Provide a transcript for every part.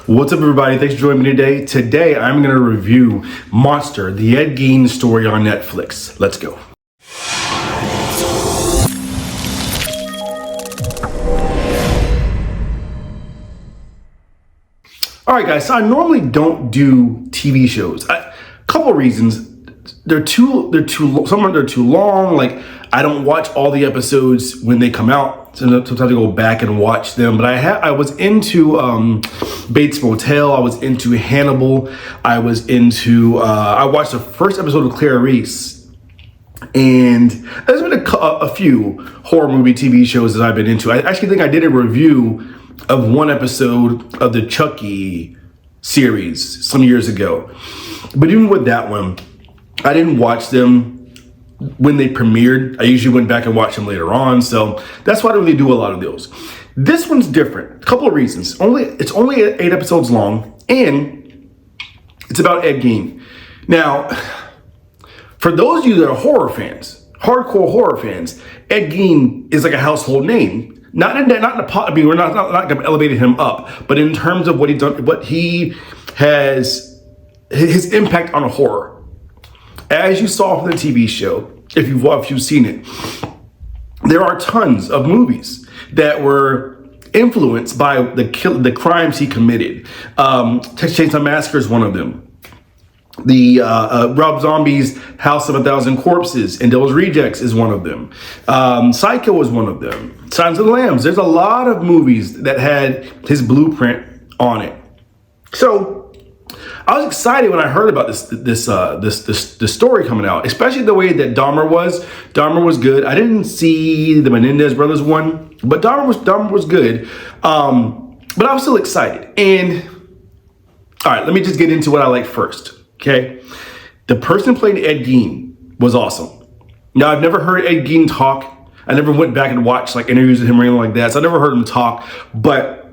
What's up, everybody? Thanks for joining me today. Today, I'm going to review Monster, the Ed Gein Story on Netflix. Let's go. All right, guys. So I normally don't do TV shows. Couple reasons. They're too long. Like, I don't watch all the episodes when they come out. So sometimes I go back and watch them. But I was into Bates Motel. I was into Hannibal. I watched the first episode of Clarice. And there's been a few horror movie TV shows that I've been into. I actually think I did a review of one episode of the Chucky series some years ago. But even with that one, I didn't watch them when they premiered. I usually went back and watched them later on. So that's why I don't really do a lot of those. This one's different. A couple of reasons. It's only 8 episodes long, and it's about Ed Gein. Now, for those of you that are horror fans, hardcore horror fans, Ed Gein is like a household name. Not in the pot. I mean, we're not going to elevate him up, but in terms of what he's done, what he has, his impact on horror. As you saw from the TV show, if you've seen it, there are tons of movies that were influenced by the crimes he committed. Texas Chainsaw Massacre is one of them. The Rob Zombie's House of a Thousand Corpses and Devil's Rejects is one of them. Psycho is one of them. Silence of the Lambs. There's a lot of movies that had his blueprint on it. So I was excited when I heard about this story coming out, especially the way that Dahmer was. Dahmer was good. I didn't see the Menendez brothers one, but Dahmer was good. But I was still excited. And all right, let me just get into what I like first. Okay, the person who played Ed Gein was awesome. Now, I've never heard Ed Gein talk. I never went back and watched like interviews with him or anything like that. So I never heard him talk, but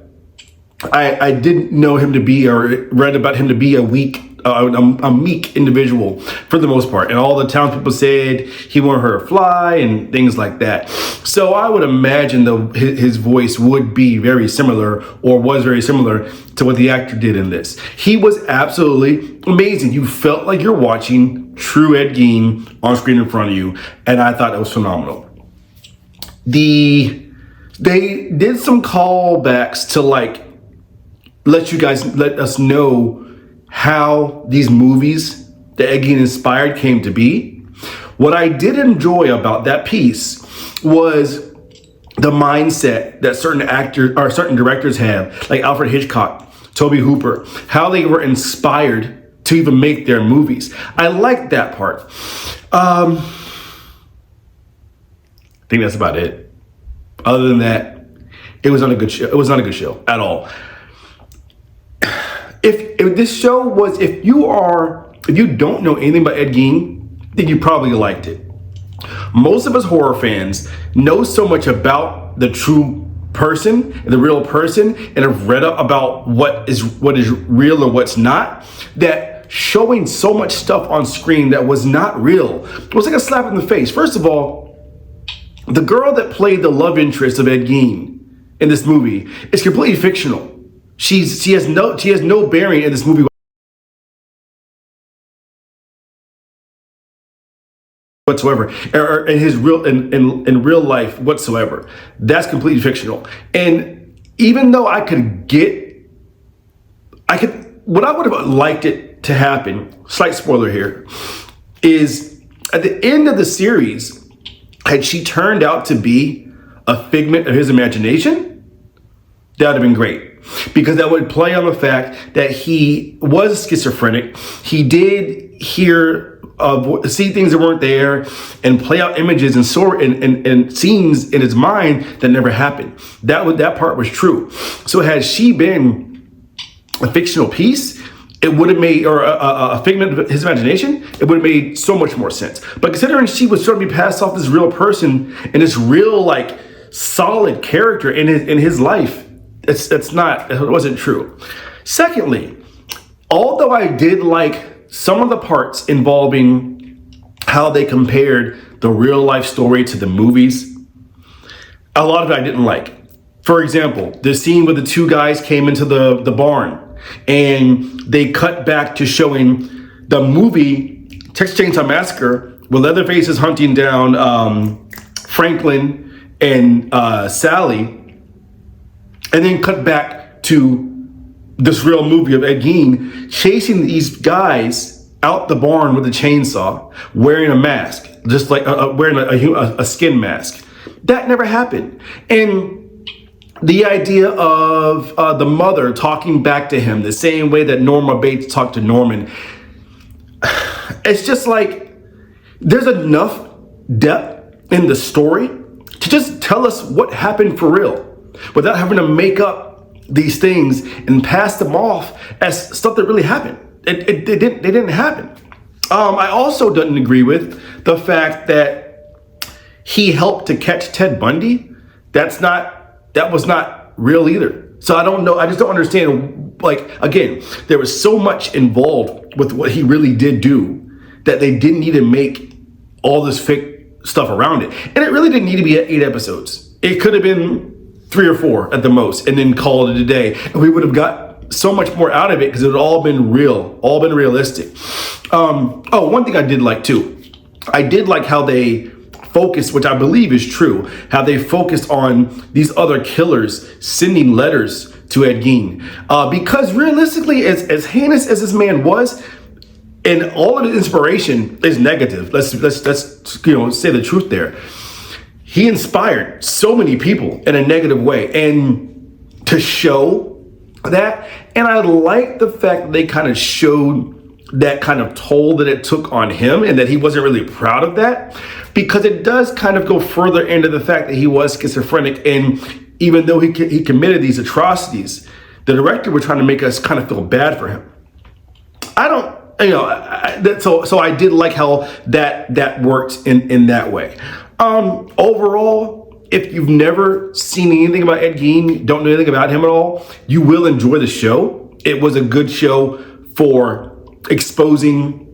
I didn't know him to be, or read about him to be a meek individual for the most part. And all the townspeople said he won't hurt a fly and things like that. So I would imagine his voice would be very similar, or was very similar to what the actor did in this. He was absolutely amazing. You felt like you're watching true Ed Gein on screen in front of you. And I thought it was phenomenal. They did some callbacks to like, let us know how these movies that Ed Gein inspired came to be. What I did enjoy about that piece was the mindset that certain actors or certain directors have, like Alfred Hitchcock, Tobe Hooper, how they were inspired to even make their movies. I like that part. I think that's about it. Other than that, it was not a good show. It was not a good show at all. If this show was, if you don't know anything about Ed Gein, then you probably liked it. Most of us horror fans know so much about the true person, the real person, and have read up about what is real and what's not, that showing so much stuff on screen that was not real was like a slap in the face. First of all, the girl that played the love interest of Ed Gein in this movie is completely fictional. She has no bearing in this movie whatsoever, or in his in real life whatsoever. That's completely fictional. And even though what I would have liked it to happen, slight spoiler here, is at the end of the series, had she turned out to be a figment of his imagination, that would have been great. Because that would play on the fact that he was schizophrenic. He did see things that weren't there, and play out images and scenes in his mind that never happened. That part was true. So had she been a fictional piece, it would have made, or a figment of his imagination, it would have made so much more sense. But considering she was trying to be passed off this real person and this real like solid character in his life, it wasn't true. Secondly, although I did like some of the parts involving how they compared the real life story to the movies, a lot of it I didn't like. For example, the scene where the two guys came into the barn And they cut back to showing the movie Texas Chainsaw Massacre, where Leatherface is hunting down Franklin and Sally, and then cut back to this real movie of Ed Gein chasing these guys out the barn with a chainsaw, wearing a mask, just like wearing a skin mask. That never happened. And the idea of the mother talking back to him the same way that Norma Bates talked to Norman, it's just like there's enough depth in the story to just tell us what happened for real without having to make up these things and pass them off as stuff that really happened. They didn't happen. I also didn't agree with the fact that he helped to catch Ted Bundy. That was not real either. So I don't know. I just don't understand. Like, again, there was so much involved with what he really did do that they didn't need to make all this fake stuff around it. And it really didn't need to be 8 episodes. It could have been 3 or 4 at the most, and then call it a day. And we would have got so much more out of it because it would all been real, all been realistic. One thing I did like too, I did like how they focused, which I believe is true, how they focused on these other killers sending letters to Ed Gein. Because realistically, as heinous as this man was, and all of his inspiration is negative. Let's say the truth there. He inspired so many people in a negative way, and to show that, and I like the fact that they kind of showed that kind of toll that it took on him, and that he wasn't really proud of that, because it does kind of go further into the fact that he was schizophrenic, and even though he committed these atrocities, the director was trying to make us kind of feel bad for him. So I did like how that worked in that way. Overall, if you've never seen anything about Ed Gein, don't know anything about him at all, you will enjoy the show. It was a good show for exposing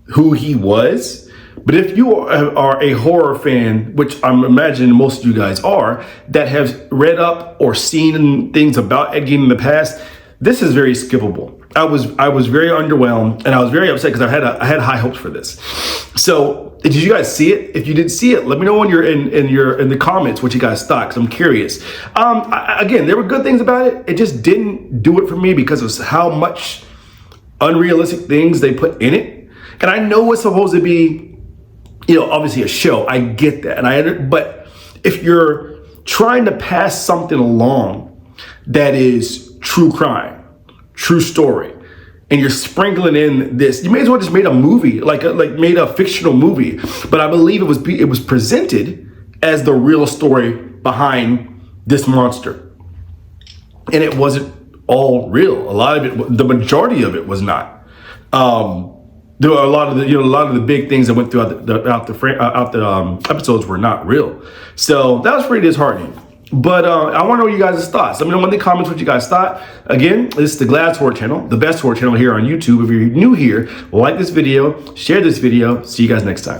who he was. But if you are a horror fan, which I'm imagining most of you guys are, that have read up or seen things about Ed Gein in the past, this is very skippable. I was very underwhelmed, and I was very upset because I had high hopes for this. So did you guys see it? If you didn't see it, let me know when you're in the comments what you guys thought, because I'm curious. Again, there were good things about it. It just didn't do it for me because of how much unrealistic things they put in it. And I know it's supposed to be, obviously a show. I get that, but if you're trying to pass something along that is true crime, true story, and you're sprinkling in this, you may as well just made a movie, like made a fictional movie. But I believe it was presented as the real story behind this monster, and it wasn't all real. A lot of it, the majority of it, was not. There were a lot of the big things that went throughout the episodes were not real. So that was pretty disheartening. But I want to know what you guys' thoughts. Let me know in the comments what you guys thought. Again, this is the Glad's Horror Channel, the best horror channel here on YouTube. If you're new here, like this video, share this video. See you guys next time.